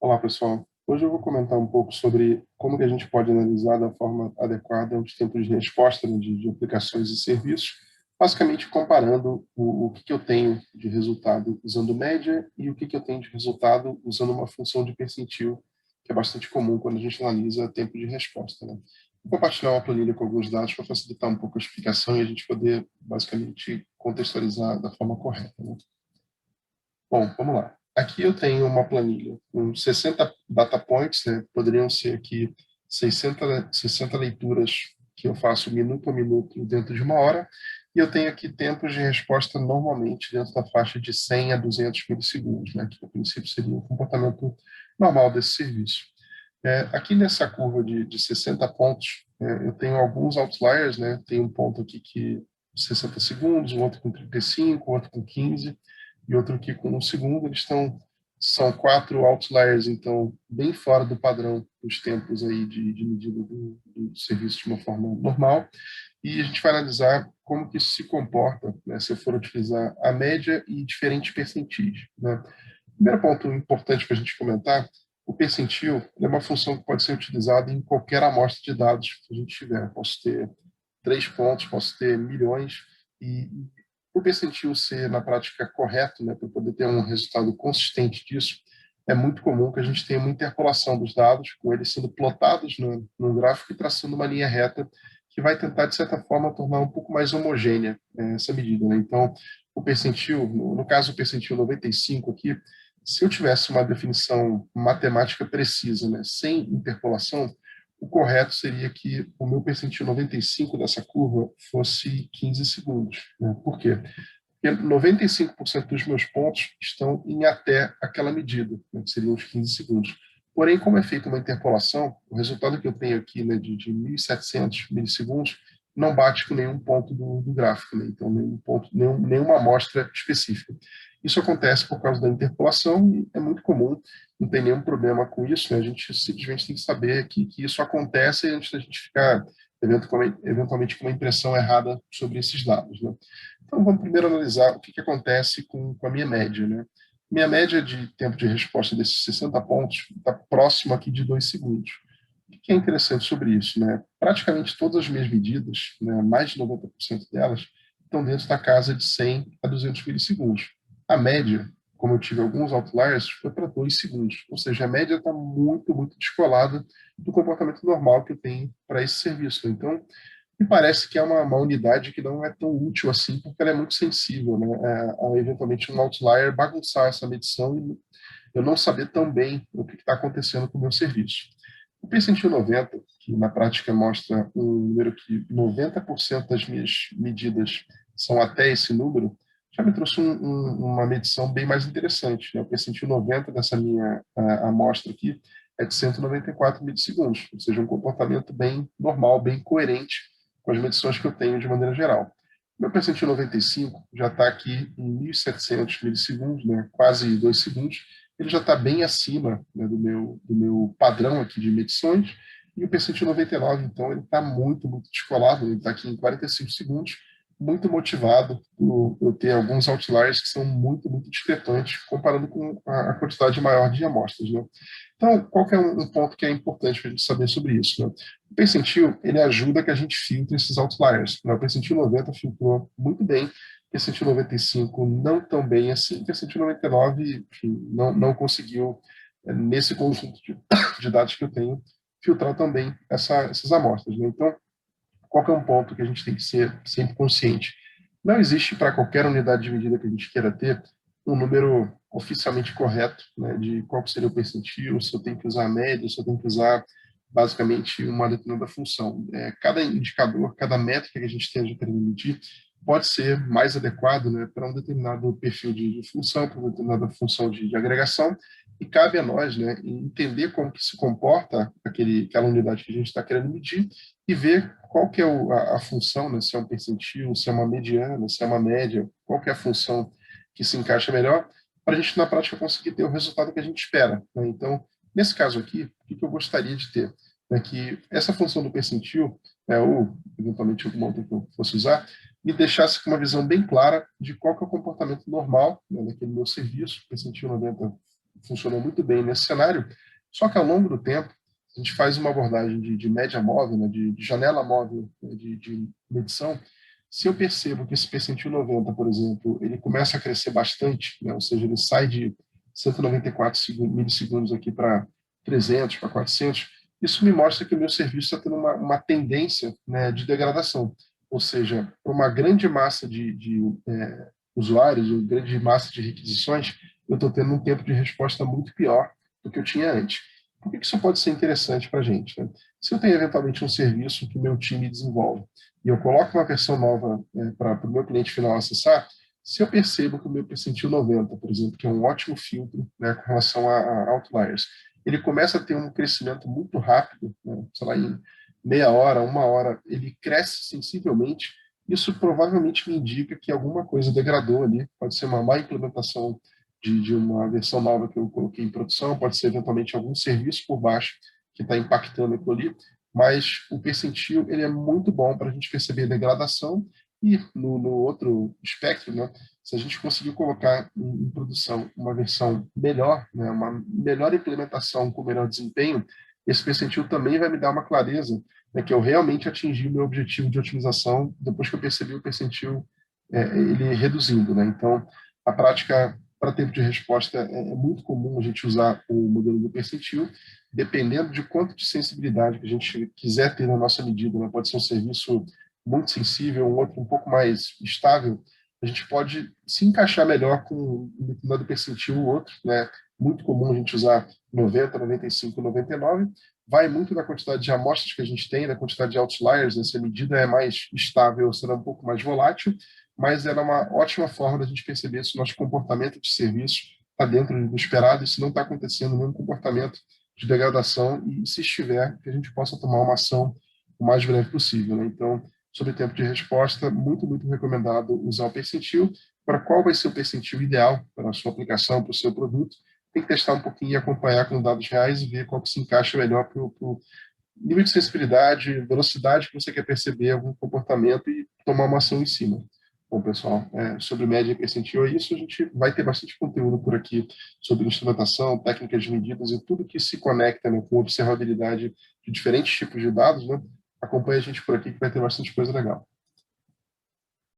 Olá, pessoal. Hoje eu vou comentar um pouco sobre como que a gente pode analisar da forma adequada os tempos de resposta, né, de aplicações e serviços, basicamente comparando o que eu tenho de resultado usando média e o que eu tenho de resultado usando uma função de percentil, que é bastante comum quando a gente analisa tempo de resposta, né? Vou compartilhar uma planilha com alguns dados para facilitar um pouco a explicação e a gente poder, basicamente, contextualizar da forma correta, né? Bom, vamos lá. Aqui eu tenho uma planilha com 60 data points, né? Poderiam ser aqui 60 leituras que eu faço minuto a minuto dentro de uma hora, e eu tenho aqui tempos de resposta normalmente dentro da faixa de 100 a 200 milissegundos, né? Que a princípio seria o comportamento normal desse serviço. Aqui nessa curva de 60 pontos, eu tenho alguns outliers, né? Tem um ponto aqui que 60 segundos, um outro com 35, outro com 15, e outro aqui com 1 segundo. São 4 outliers, então, bem fora do padrão dos tempos aí de medida do serviço de uma forma normal. E a gente vai analisar como que isso se comporta, né, se eu for utilizar a média e diferentes percentis, né? Primeiro ponto importante para a gente comentar: o percentil é uma função que pode ser utilizada em qualquer amostra de dados que a gente tiver. Posso ter 3 pontos, posso ter milhões, e o percentil ser, na prática, correto, né, para poder ter um resultado consistente disso, é muito comum que a gente tenha uma interpolação dos dados, com eles sendo plotados no gráfico e traçando uma linha reta que vai tentar, de certa forma, tornar um pouco mais homogênea essa medida, né? Então, o percentil, no caso o percentil 95 aqui, se eu tivesse uma definição matemática precisa, né, sem interpolação, o correto seria que o meu percentil 95 dessa curva fosse 15 segundos, né? Por quê? Porque 95% dos meus pontos estão em até aquela medida, né, que seriam os 15 segundos. Porém, como é feita uma interpolação, o resultado que eu tenho aqui, né, de 1.700 milissegundos não bate com nenhum ponto do gráfico, né? Então nenhuma amostra específica. Isso acontece por causa da interpolação e é muito comum, não tem nenhum problema com isso, né? A gente simplesmente tem que saber que isso acontece antes da gente ficar eventualmente com uma impressão errada sobre esses dados, né? Então, vamos primeiro analisar o que acontece com a minha média, né? Minha média de tempo de resposta desses 60 pontos está próximo aqui de 2 segundos. O que é interessante sobre isso, né? Praticamente todas as minhas medidas, né, mais de 90% delas, estão dentro da casa de 100 a 200 milissegundos. A média, como eu tive alguns outliers, foi para 2 segundos. Ou seja, a média está muito, muito descolada do comportamento normal que eu tenho para esse serviço. Então, me parece que é uma unidade que não é tão útil assim, porque ela é muito sensível, né, a eventualmente um outlier bagunçar essa medição e eu não saber tão bem o que está acontecendo com o meu serviço. O percentil 90, que na prática mostra um número que 90% das minhas medidas são até esse número, já me trouxe uma medição bem mais interessante, né? O percentil 90 dessa minha amostra aqui é de 194 milissegundos, ou seja, um comportamento bem normal, bem coerente com as medições que eu tenho de maneira geral. Meu percentil 95 já está aqui em 1.700 milissegundos, né, quase 2 segundos. Ele já está bem acima, né, do meu padrão aqui de medições. E o percentil 99, então, ele está muito, muito descolado. Ele está aqui em 45 segundos, muito motivado por eu ter alguns outliers que são muito, muito discrepantes, comparando com a quantidade maior de amostras, né? Então, qual que é um ponto que é importante para a gente saber sobre isso, né? O percentil, ele ajuda que a gente filtre esses outliers, né? O percentil 90 filtrou muito bem, o percentil 95 não tão bem assim, o percentil 99, enfim, não conseguiu, nesse conjunto de dados que eu tenho, filtrar também essas amostras, né? Então, qual que é um ponto que a gente tem que ser sempre consciente? Não existe para qualquer unidade de medida que a gente queira ter um número oficialmente correto, né, de qual que seria o percentil, se eu tenho que usar a média, se eu tenho que usar basicamente uma determinada função. Cada indicador, cada métrica que a gente esteja querendo medir pode ser mais adequado, né, para um determinado perfil de função, para uma determinada função de agregação, e cabe a nós, né, entender como que se comporta aquela unidade que a gente está querendo medir e ver qual que é a função, né, se é um percentil, se é uma mediana, se é uma média, qual que é a função que se encaixa melhor, para a gente, na prática, conseguir ter o resultado que a gente espera, né? Então, nesse caso aqui, o que eu gostaria de ter? É que essa função do percentil, ou eventualmente alguma outra que eu fosse usar, me deixasse com uma visão bem clara de qual que é o comportamento normal, né, daquele meu serviço. O percentil 90 funcionou muito bem nesse cenário, só que ao longo do tempo, a gente faz uma abordagem de média móvel, né, de janela móvel, né, de medição. Se eu percebo que esse percentil 90, por exemplo, ele começa a crescer bastante, né, ou seja, ele sai de 194 milissegundos aqui para 300, para 400, isso me mostra que o meu serviço está tendo uma tendência, né, de degradação. Ou seja, para uma grande massa de usuários, ou grande massa de requisições, eu estou tendo um tempo de resposta muito pior do que eu tinha antes. Por que isso pode ser interessante para a gente? Né? Se eu tenho eventualmente um serviço que o meu time desenvolve e eu coloco uma versão nova para o meu cliente final acessar, se eu percebo que o meu percentil 90, por exemplo, que é um ótimo filtro, né, com relação a outliers, ele começa a ter um crescimento muito rápido, né, sei lá, em meia hora, uma hora, ele cresce sensivelmente, isso provavelmente me indica que alguma coisa degradou ali, pode ser uma má implementação de uma versão nova que eu coloquei em produção, pode ser eventualmente algum serviço por baixo que está impactando aquilo ali, mas o percentil ele é muito bom para a gente perceber degradação e no outro espectro, né, se a gente conseguir colocar em produção uma versão melhor, né, uma melhor implementação com melhor desempenho, esse percentil também vai me dar uma clareza, né, que eu realmente atingi o meu objetivo de otimização depois que eu percebi o percentil ele reduzindo. Né? Então, a prática para tempo de resposta é muito comum a gente usar o modelo do percentil, dependendo de quanto de sensibilidade que a gente quiser ter na nossa medida. Né? Pode ser um serviço muito sensível, um outro um pouco mais estável, a gente pode se encaixar melhor com um determinado percentil ou outro. Né? Muito comum a gente usar 90, 95, 99. Vai muito da quantidade de amostras que a gente tem, da quantidade de outliers. Essa medida é mais estável, será um pouco mais volátil, mas ela é uma ótima forma da gente perceber se o nosso comportamento de serviço está dentro do esperado e se não está acontecendo nenhum comportamento de degradação e, se estiver, que a gente possa tomar uma ação o mais breve possível. Né? Então, sobre tempo de resposta, muito, muito recomendado usar o percentil. Para qual vai ser o percentil ideal para a sua aplicação, para o seu produto, tem que testar um pouquinho e acompanhar com dados reais e ver qual que se encaixa melhor para o nível de sensibilidade, velocidade que você quer perceber algum comportamento e tomar uma ação em cima. Bom, pessoal, sobre média e percentil é isso. A gente vai ter bastante conteúdo por aqui sobre instrumentação, técnicas de medidas e tudo que se conecta, né, com observabilidade de diferentes tipos de dados. Né? Acompanhe a gente por aqui que vai ter bastante coisa legal.